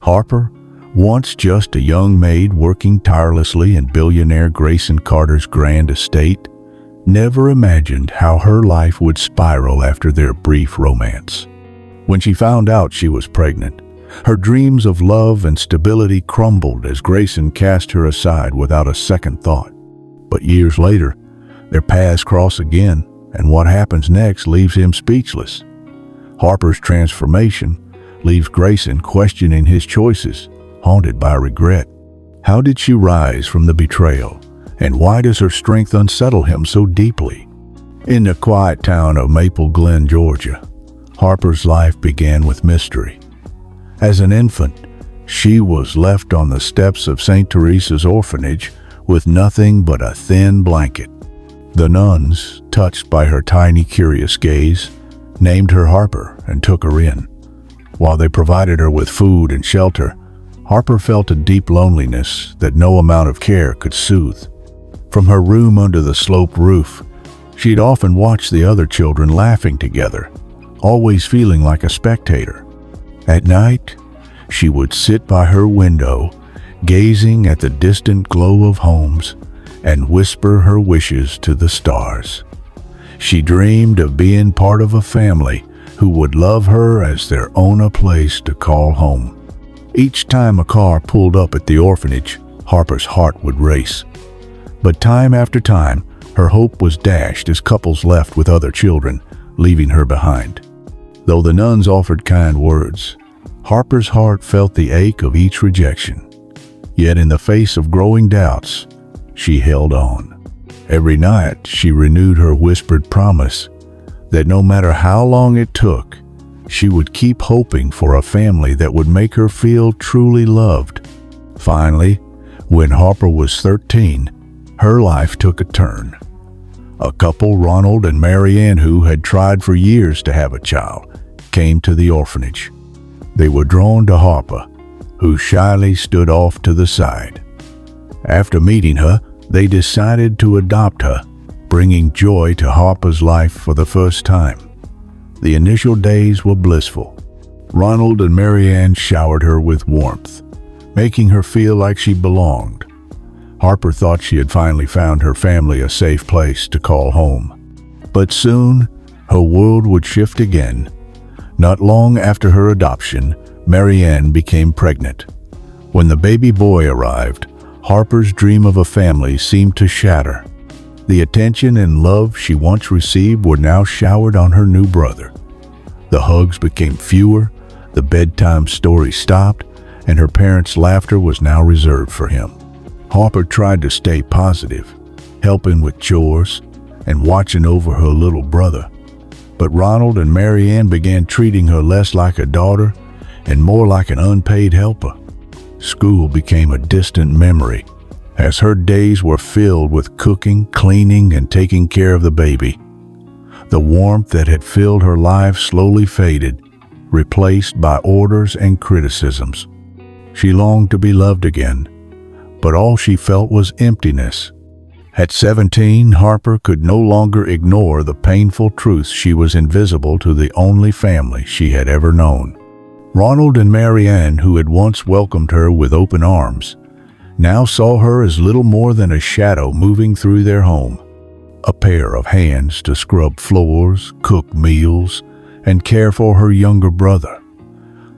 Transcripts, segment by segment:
Harper, once just a young maid working tirelessly in billionaire Grayson Carter's grand estate, never imagined how her life would spiral after their brief romance. When she found out she was pregnant, her dreams of love and stability crumbled as Grayson cast her aside without a second thought. But years later, their paths cross again, and what happens next leaves him speechless. Harper's transformation leaves Grayson questioning his choices, haunted by regret. How did she rise from the betrayal, and why does her strength unsettle him so deeply? In the quiet town of Maple Glen, Georgia, Harper's life began with mystery. As an infant, she was left on the steps of St. Teresa's orphanage with nothing but a thin blanket. The nuns, touched by her tiny, curious gaze, named her Harper and took her in. While they provided her with food and shelter, Harper felt a deep loneliness that no amount of care could soothe. From her room under the sloped roof, she'd often watch the other children laughing together, always feeling like a spectator. At night, she would sit by her window, gazing at the distant glow of homes, and whisper her wishes to the stars. She dreamed of being part of a family who would love her as their own, a place to call home. Each time a car pulled up at the orphanage, Harper's heart would race. But time after time, her hope was dashed as couples left with other children, leaving her behind. Though the nuns offered kind words, Harper's heart felt the ache of each rejection. Yet in the face of growing doubts, she held on. Every night, she renewed her whispered promise that no matter how long it took, she would keep hoping for a family that would make her feel truly loved. Finally, when Harper was 13, her life took a turn. A couple, Ronald and Mary Ann, who had tried for years to have a child, came to the orphanage. They were drawn to Harper, who shyly stood off to the side. After meeting her, they decided to adopt her, bringing joy to Harper's life for the first time. The initial days were blissful. Ronald and Mary Ann showered her with warmth, making her feel like she belonged. Harper thought she had finally found her family a safe place to call home. But soon, her world would shift again. Not long after her adoption, Mary Ann became pregnant. When the baby boy arrived, Harper's dream of a family seemed to shatter. The attention and love she once received were now showered on her new brother. The hugs became fewer, the bedtime stories stopped, and her parents' laughter was now reserved for him. Harper tried to stay positive, helping with chores and watching over her little brother. But Ronald and Mary Ann began treating her less like a daughter and more like an unpaid helper. School became a distant memory, as her days were filled with cooking, cleaning, and taking care of the baby. The warmth that had filled her life slowly faded, replaced by orders and criticisms. She longed to be loved again, but all she felt was emptiness. At 17, Harper could no longer ignore the painful truth she was invisible to the only family she had ever known. Ronald and Mary Ann, who had once welcomed her with open arms, now saw her as little more than a shadow moving through their home. A pair of hands to scrub floors, cook meals, and care for her younger brother.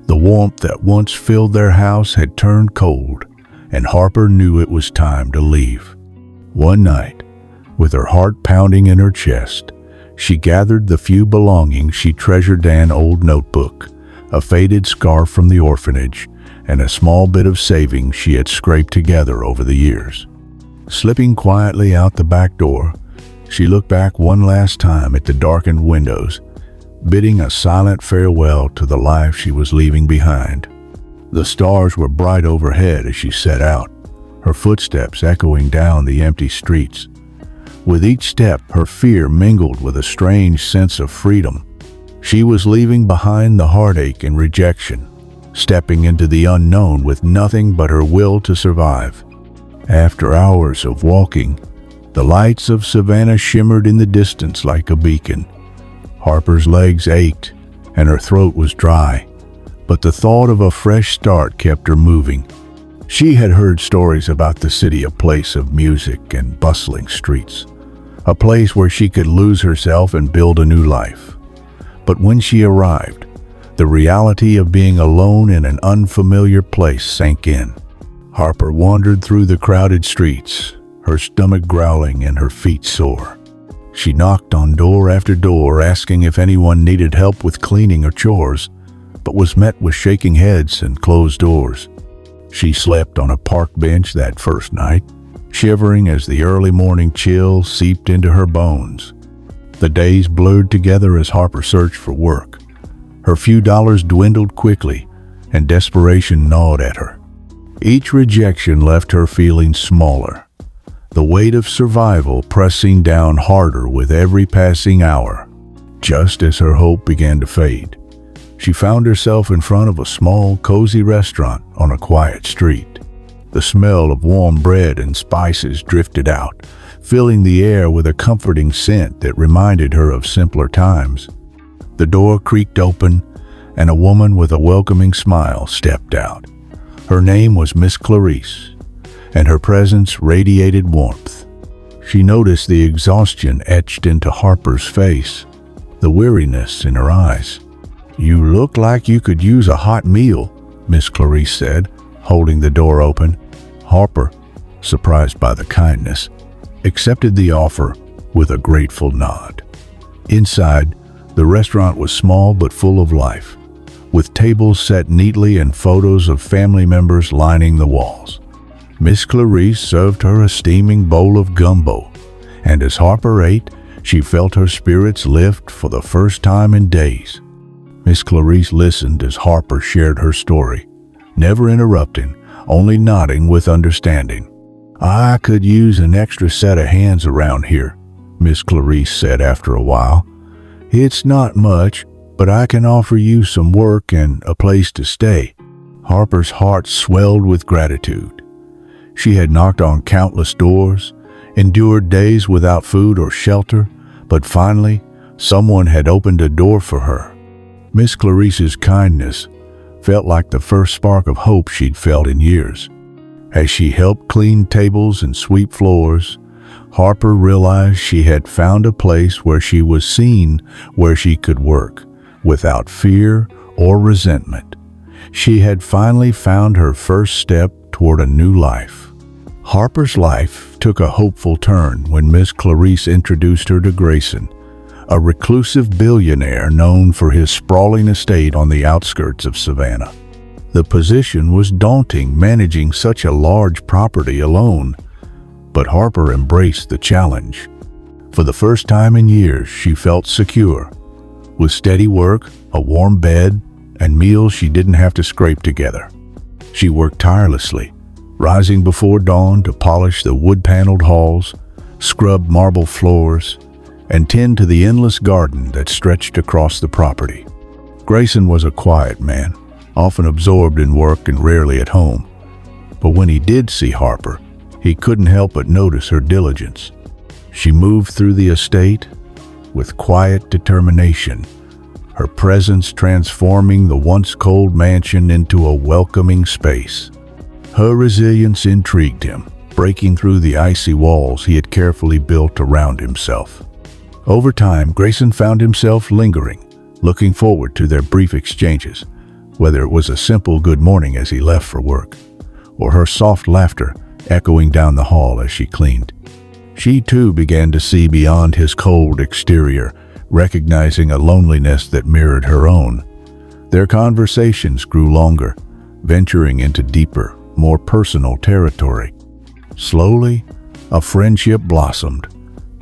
The warmth that once filled their house had turned cold, and Harper knew it was time to leave. One night, with her heart pounding in her chest, she gathered the few belongings she treasured: an old notebook, a faded scarf from the orphanage, and a small bit of savings she had scraped together over the years. Slipping quietly out the back door, she looked back one last time at the darkened windows, bidding a silent farewell to the life she was leaving behind. The stars were bright overhead as she set out, her footsteps echoing down the empty streets. With each step, her fear mingled with a strange sense of freedom. She was leaving behind the heartache and rejection, stepping into the unknown with nothing but her will to survive. After hours of walking, the lights of Savannah shimmered in the distance like a beacon. Harper's legs ached and her throat was dry, but the thought of a fresh start kept her moving. She had heard stories about the city, a place of music and bustling streets, a place where she could lose herself and build a new life. But when she arrived, the reality of being alone in an unfamiliar place sank in. Harper wandered through the crowded streets, her stomach growling and her feet sore. She knocked on door after door, asking if anyone needed help with cleaning or chores, but was met with shaking heads and closed doors. She slept on a park bench that first night, shivering as the early morning chill seeped into her bones. The days blurred together as Harper searched for work. Her few dollars dwindled quickly, and desperation gnawed at her. Each rejection left her feeling smaller, the weight of survival pressing down harder with every passing hour. Just as her hope began to fade, she found herself in front of a small, cozy restaurant on a quiet street. The smell of warm bread and spices drifted out, filling the air with a comforting scent that reminded her of simpler times. The door creaked open, and a woman with a welcoming smile stepped out. Her name was Miss Clarice, and her presence radiated warmth. She noticed the exhaustion etched into Harper's face, the weariness in her eyes. "You look like you could use a hot meal," Miss Clarice said, holding the door open. Harper, surprised by the kindness, accepted the offer with a grateful nod. Inside, the restaurant was small but full of life, with tables set neatly and photos of family members lining the walls. Miss Clarice served her a steaming bowl of gumbo, and as Harper ate, she felt her spirits lift for the first time in days. Miss Clarice listened as Harper shared her story, never interrupting, only nodding with understanding. "I could use an extra set of hands around here," Miss Clarice said after a while. "It's not much, but I can offer you some work and a place to stay." Harper's heart swelled with gratitude. She had knocked on countless doors, endured days without food or shelter, but finally, someone had opened a door for her. Miss Clarice's kindness felt like the first spark of hope she'd felt in years. As she helped clean tables and sweep floors, Harper realized she had found a place where she was seen, where she could work, without fear or resentment. She had finally found her first step toward a new life. Harper's life took a hopeful turn when Miss Clarice introduced her to Grayson, a reclusive billionaire known for his sprawling estate on the outskirts of Savannah. The position was daunting, managing such a large property alone, but Harper embraced the challenge. For the first time in years, she felt secure. With steady work, a warm bed, and meals she didn't have to scrape together. She worked tirelessly, rising before dawn to polish the wood-paneled halls, scrub marble floors, and tend to the endless garden that stretched across the property. Grayson was a quiet man, often absorbed in work and rarely at home. But when he did see Harper, he couldn't help but notice her diligence. She moved through the estate with quiet determination, her presence transforming the once cold mansion into a welcoming space. Her resilience intrigued him, breaking through the icy walls he had carefully built around himself. Over time, Grayson found himself lingering, looking forward to their brief exchanges, whether it was a simple good morning as he left for work, or her soft laughter echoing down the hall as she cleaned. She too began to see beyond his cold exterior, recognizing a loneliness that mirrored her own. Their conversations grew longer, venturing into deeper, more personal territory. Slowly, a friendship blossomed,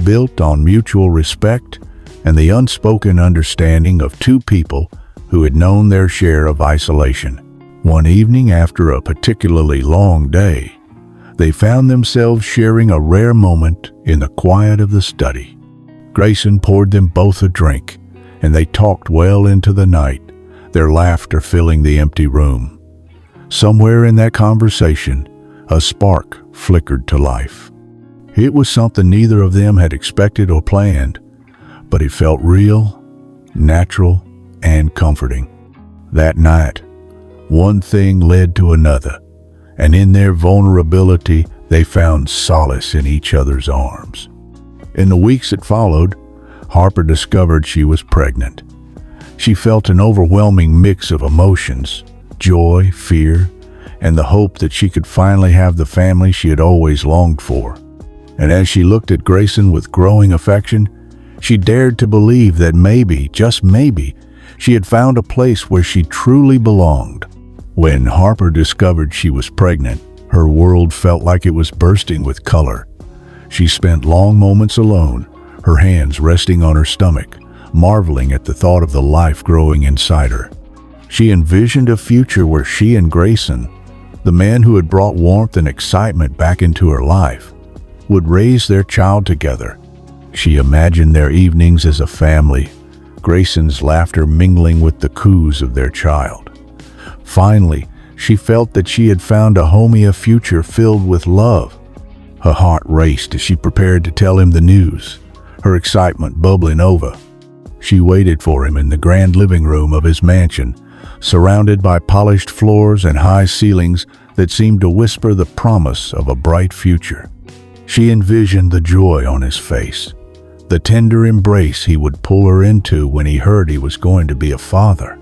built on mutual respect and the unspoken understanding of two people who had known their share of isolation. One evening after a particularly long day, they found themselves sharing a rare moment in the quiet of the study. Grayson poured them both a drink, and they talked well into the night, their laughter filling the empty room. Somewhere in that conversation, a spark flickered to life. It was something neither of them had expected or planned, but it felt real, natural, and comforting. That night, One thing led to another, and in their vulnerability, they found solace in each other's arms. In the weeks that followed, Harper discovered she was pregnant. She felt an overwhelming mix of emotions, joy, fear, and the hope that she could finally have the family she had always longed for. And as she looked at Grayson with growing affection, she dared to believe that maybe, just maybe, she had found a place where she truly belonged. When Harper discovered she was pregnant, her world felt like it was bursting with color. She spent long moments alone, her hands resting on her stomach, marveling at the thought of the life growing inside her. She envisioned a future where she and Grayson, the man who had brought warmth and excitement back into her life, would raise their child together. She imagined their evenings as a family, Grayson's laughter mingling with the coos of their child. Finally, she felt that she had found a homey future filled with love. Her heart raced as she prepared to tell him the news, her excitement bubbling over. She waited for him in the grand living room of his mansion, surrounded by polished floors and high ceilings that seemed to whisper the promise of a bright future. She envisioned the joy on his face, the tender embrace he would pull her into when he heard he was going to be a father.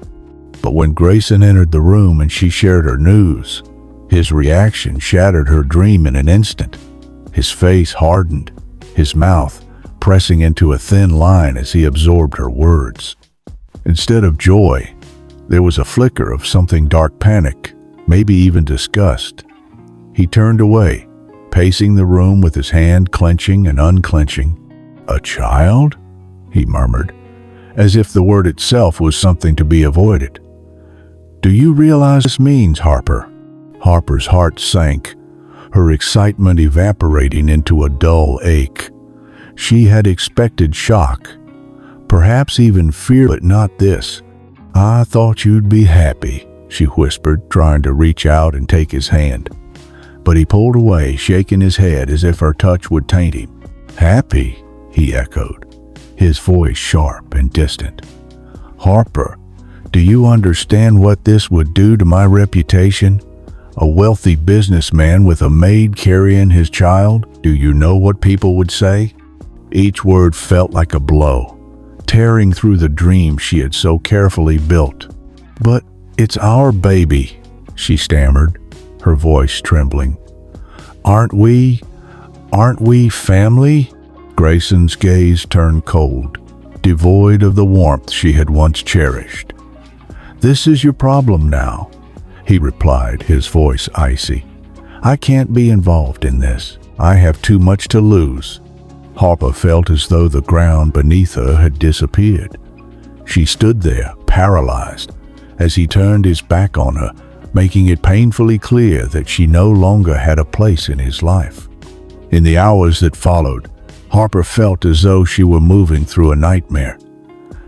But when Grayson entered the room and she shared her news, his reaction shattered her dream in an instant. His face hardened, his mouth pressing into a thin line as he absorbed her words. Instead of joy, there was a flicker of something dark, panic, maybe even disgust. He turned away, pacing the room with his hand clenching and unclenching. "A child?" he murmured, as if the word itself was something to be avoided. "Do you realize this means, Harper?" Harper's heart sank, her excitement evaporating into a dull ache. She had expected shock, perhaps even fear, but not this. "I thought you'd be happy," she whispered, trying to reach out and take his hand. But he pulled away, shaking his head as if her touch would taint him. "Happy?" he echoed, his voice sharp and distant. "Harper, do you understand what this would do to my reputation? A wealthy businessman with a maid carrying his child? Do you know what people would say?" Each word felt like a blow, tearing through the dream she had so carefully built. "But it's our baby," she stammered, her voice trembling. Aren't we family?" Grayson's gaze turned cold, devoid of the warmth she had once cherished. "This is your problem now," he replied, his voice icy. "I can't be involved in this. I have too much to lose." Harper felt as though the ground beneath her had disappeared. She stood there, paralyzed, as he turned his back on her, making it painfully clear that she no longer had a place in his life. In the hours that followed, Harper felt as though she were moving through a nightmare.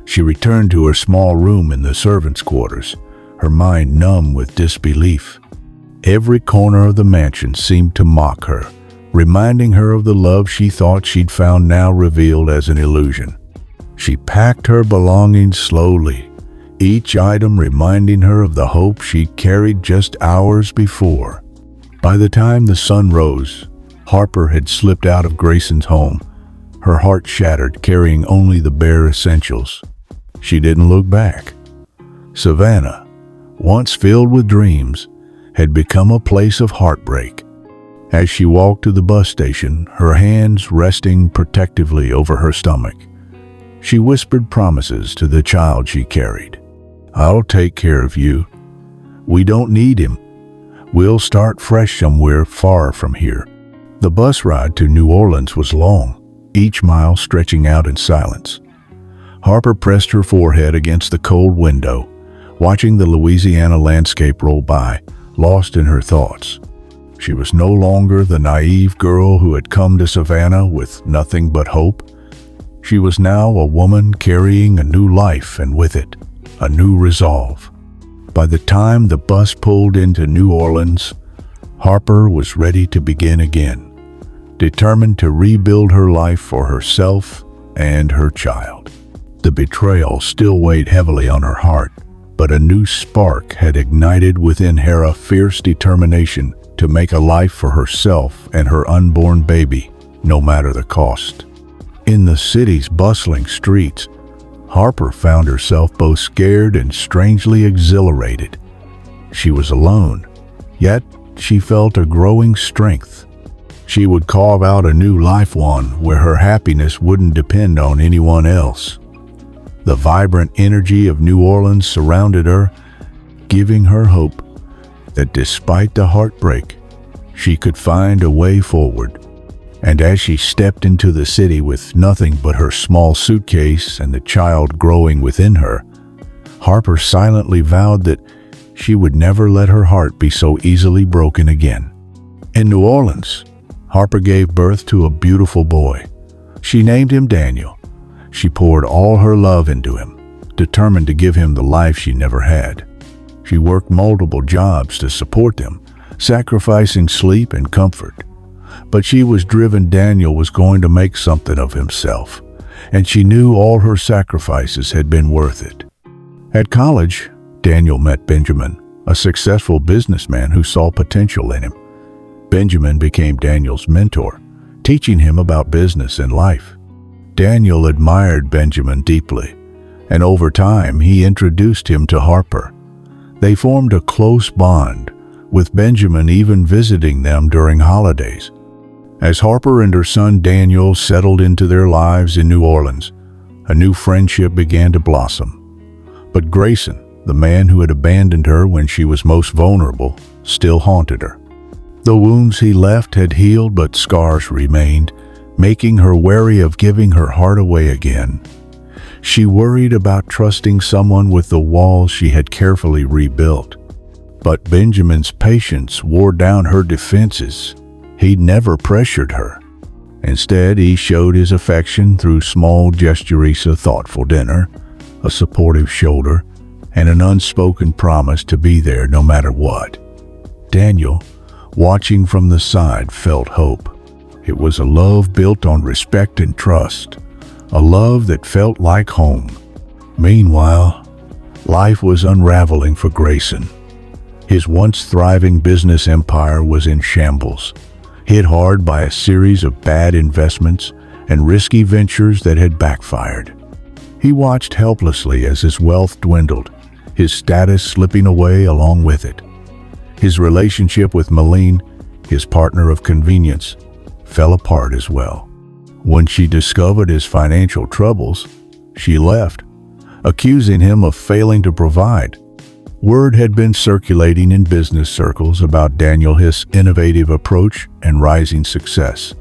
She returned to her small room in the servants' quarters, her mind numb with disbelief. Every corner of the mansion seemed to mock her, reminding her of the love she thought she'd found, now revealed as an illusion. She packed her belongings slowly, each item reminding her of the hope she'd carried just hours before. By the time the sun rose, Harper had slipped out of Grayson's home, her heart shattered, carrying only the bare essentials. She didn't look back. Savannah, once filled with dreams, had become a place of heartbreak. As she walked to the bus station, her hands resting protectively over her stomach, she whispered promises to the child she carried. "I'll take care of you. We don't need him. We'll start fresh somewhere far from here." The bus ride to New Orleans was long, each mile stretching out in silence. Harper pressed her forehead against the cold window, watching the Louisiana landscape roll by, lost in her thoughts. She was no longer the naive girl who had come to Savannah with nothing but hope. She was now a woman carrying a new life, and with it, a new resolve. By the time the bus pulled into New Orleans, Harper was ready to begin again, determined to rebuild her life for herself and her child. The betrayal still weighed heavily on her heart, but a new spark had ignited within her a fierce determination to make a life for herself and her unborn baby, no matter the cost. In the city's bustling streets, Harper found herself both scared and strangely exhilarated. She was alone, yet she felt a growing strength. She would carve out a new life, one where her happiness wouldn't depend on anyone else. The vibrant energy of New Orleans surrounded her, giving her hope that despite the heartbreak, she could find a way forward. And as she stepped into the city with nothing but her small suitcase and the child growing within her, Harper silently vowed that she would never let her heart be so easily broken again. In New Orleans, Harper gave birth to a beautiful boy. She named him Daniel. She poured all her love into him, determined to give him the life she never had. She worked multiple jobs to support them, sacrificing sleep and comfort. But she was driven Daniel was going to make something of himself, and she knew all her sacrifices had been worth it. At college, Daniel met Benjamin, a successful businessman who saw potential in him. Benjamin became Daniel's mentor, teaching him about business and life. Daniel admired Benjamin deeply, and over time he introduced him to Harper. They formed a close bond, with Benjamin even visiting them during holidays. As Harper and her son Daniel settled into their lives in New Orleans, a new friendship began to blossom. But Grayson, the man who had abandoned her when she was most vulnerable, still haunted her. The wounds he left had healed, but scars remained, making her wary of giving her heart away again. She worried about trusting someone with the walls she had carefully rebuilt. But Benjamin's patience wore down her defenses. He never pressured her. Instead, he showed his affection through small gestures: a thoughtful dinner, a supportive shoulder, and an unspoken promise to be there no matter what. Daniel, watching from the side, felt hope. It was a love built on respect and trust, a love that felt like home. Meanwhile, life was unraveling for Grayson. His once thriving business empire was in shambles, hit hard by a series of bad investments and risky ventures that had backfired. He watched helplessly as his wealth dwindled, his status slipping away along with it. His relationship with Malene, his partner of convenience, fell apart as well. When she discovered his financial troubles, she left, accusing him of failing to provide. Word had been circulating in business circles about Daniel's innovative approach and rising success.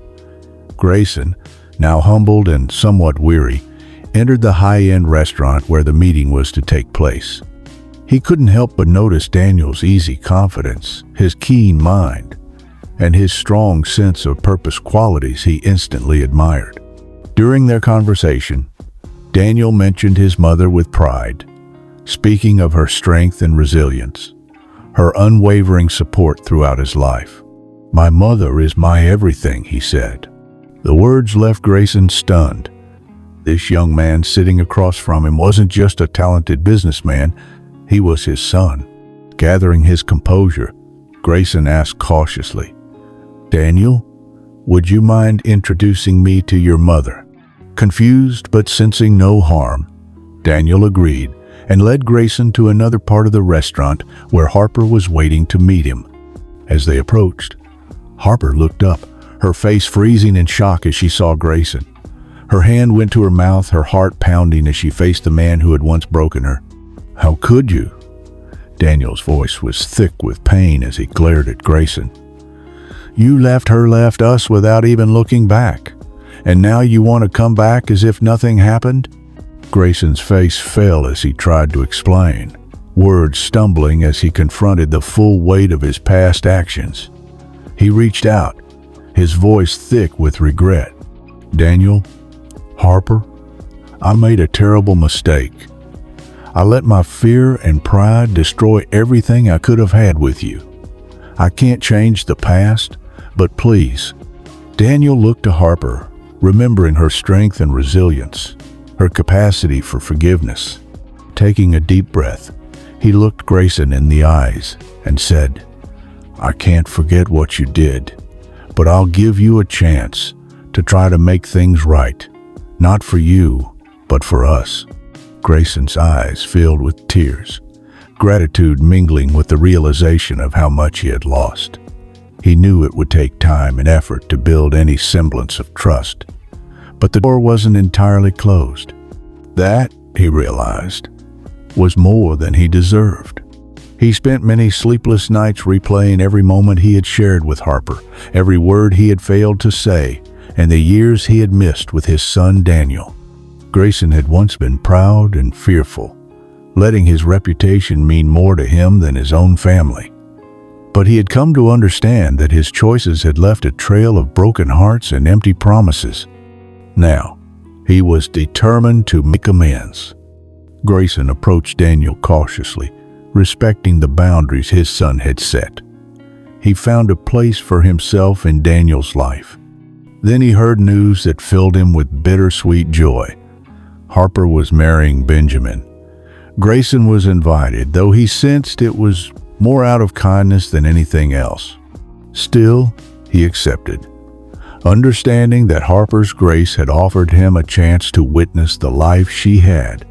Grayson, now humbled and somewhat weary, entered the high-end restaurant where the meeting was to take place. He couldn't help but notice Daniel's easy confidence, his keen mind, and his strong sense of purpose, qualities he instantly admired. During their conversation, Daniel mentioned his mother with pride, speaking of her strength and resilience, her unwavering support throughout his life. "My mother is my everything," he said. The words left Grayson stunned. This young man sitting across from him wasn't just a talented businessman, he was his son. Gathering his composure, Grayson asked cautiously, "Daniel, would you mind introducing me to your mother?" Confused but sensing no harm, Daniel agreed and led Grayson to another part of the restaurant where Harper was waiting to meet him. As they approached, Harper looked up, her face freezing in shock as she saw Grayson. Her hand went to her mouth, her heart pounding as she faced the man who had once broken her. "How could you?" Daniel's voice was thick with pain as he glared at Grayson. "You left us without even looking back. And now you want to come back as if nothing happened?" Grayson's face fell as he tried to explain, words stumbling as he confronted the full weight of his past actions. He reached out, his voice thick with regret. "Daniel, Harper, I made a terrible mistake. I let my fear and pride destroy everything I could have had with you. I can't change the past, but please." Daniel looked to Harper, remembering her strength and resilience, her capacity for forgiveness. Taking a deep breath, He looked Grayson in the eyes and said, "I can't forget what you did, but I'll give you a chance to try to make things right, not for you, but for us." Grayson's eyes filled with tears, gratitude mingling with the realization of how much he had lost. He knew it would take time and effort to build any semblance of trust, but the door wasn't entirely closed. That, he realized, was more than he deserved. He spent many sleepless nights replaying every moment he had shared with Harper, every word he had failed to say, and the years he had missed with his son Daniel. Grayson had once been proud and fearful, letting his reputation mean more to him than his own family. But he had come to understand that his choices had left a trail of broken hearts and empty promises. Now, he was determined to make amends. Grayson approached Daniel cautiously, respecting the boundaries his son had set. He found a place for himself in Daniel's life. Then he heard news that filled him with bittersweet joy. Harper was marrying Benjamin. Grayson was invited, though he sensed it was more out of kindness than anything else. Still, he accepted, understanding that Harper's grace had offered him a chance to witness the life she had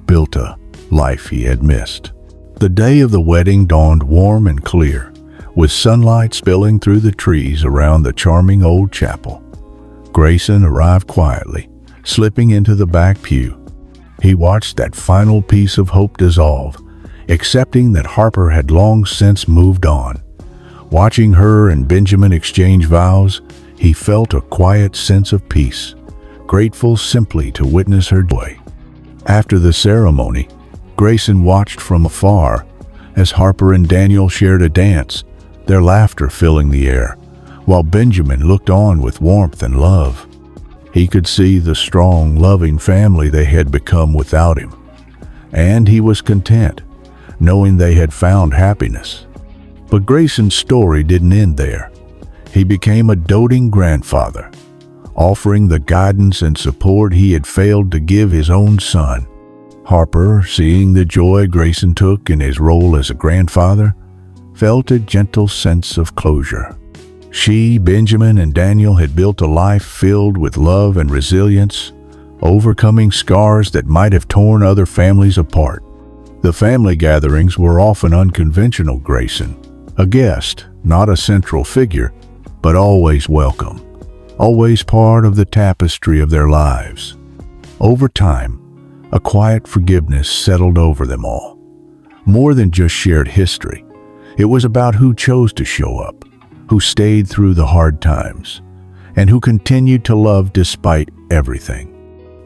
built, a life he had missed. The day of the wedding dawned warm and clear, with sunlight spilling through the trees around the charming old chapel. Grayson arrived quietly, slipping into the back pew. He watched that final piece of hope dissolve, accepting that Harper had long since moved on. Watching her and Benjamin exchange vows, he felt a quiet sense of peace, grateful simply to witness her joy. After the ceremony, Grayson watched from afar as Harper and Daniel shared a dance, their laughter filling the air, while Benjamin looked on with warmth and love. He could see the strong, loving family they had become without him, and he was content, knowing they had found happiness. But Grayson's story didn't end there. He became a doting grandfather, offering the guidance and support he had failed to give his own son. Harper, seeing the joy Grayson took in his role as a grandfather, felt a gentle sense of closure. She, Benjamin, and Daniel had built a life filled with love and resilience, overcoming scars that might have torn other families apart. The family gatherings were often unconventional. Grayson, a guest, not a central figure, but always welcome, always part of the tapestry of their lives. Over time, a quiet forgiveness settled over them all. More than just shared history, it was about who chose to show up, who stayed through the hard times, and who continued to love despite everything.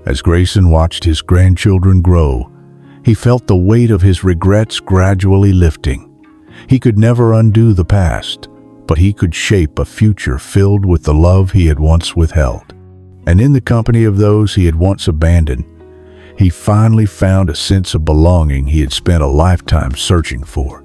As Grayson watched his grandchildren grow, he felt the weight of his regrets gradually lifting. He could never undo the past, but he could shape a future filled with the love he had once withheld. And in the company of those he had once abandoned, he finally found a sense of belonging he had spent a lifetime searching for.